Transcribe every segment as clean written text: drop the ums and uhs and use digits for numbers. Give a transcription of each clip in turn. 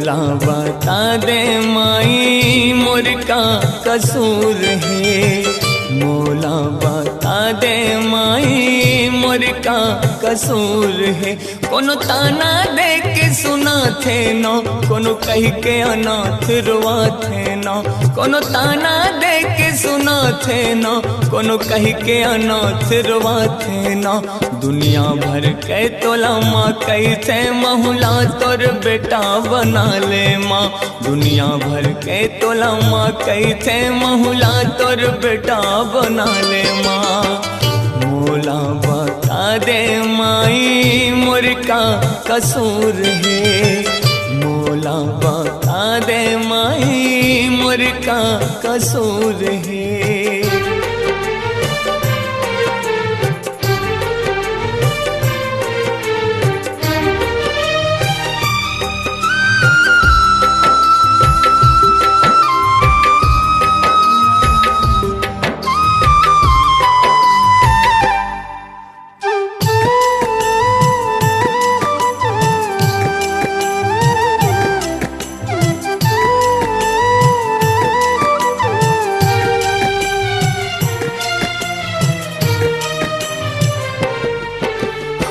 मोला बता दे माई मोर का कसूर है, मोला बता दे माई मोर का कसूर है। कोनो ताना दे के सुना थे न, कोनो कह के अनाथ रुआ थे न, कोनो ताना दे के सुना थे न, कोनो कह के अनाथ रुआ थे न। दुनिया भर के तोला माँ कही थे महुला तोर बेटा बना ले माँ, दुनिया भर के तोला माँ कही थे महुला तोर बेटा बना ले माँ। मोला बता दे माई मोर का कसूर है, मोला बता दे माई मोर का कसूर है।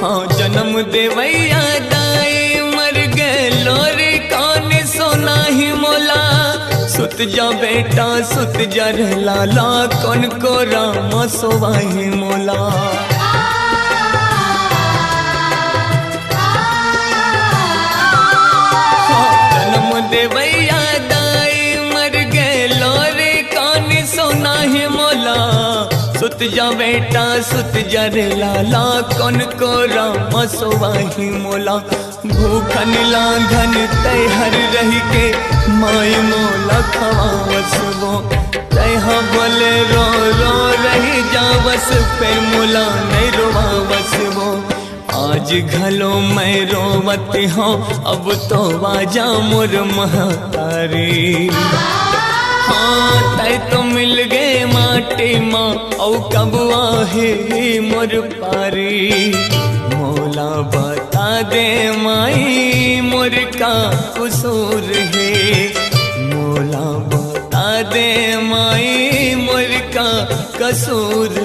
हाँ जन्म देवैया दाई मर गए लोरी कौन सोना ही मोला, सुत जा बेटा सुत जा लाला कौन को राम सोवाही मोला। हाँ जन्म देवैया दाई मर गए लोरी कौन सोना ही मोला, सुत जा बेटा सुत जा लाला कौन को राम सोवाही मोला। भूखन लाघन तय हर रही के माई मोला खवासबो, तैहा बोले रो रो रही जावस पे मोला नहीं रोवावसबो। आज घलो मैं रोवती हूँ अब तो बाजा मोर महतारी, हाँ तय तो मिल गए माटी माँ औ कब आहे मोर पारी। मोला बता दे माई मोर का कसूर है, मोला बता दे माई मोर का कसूर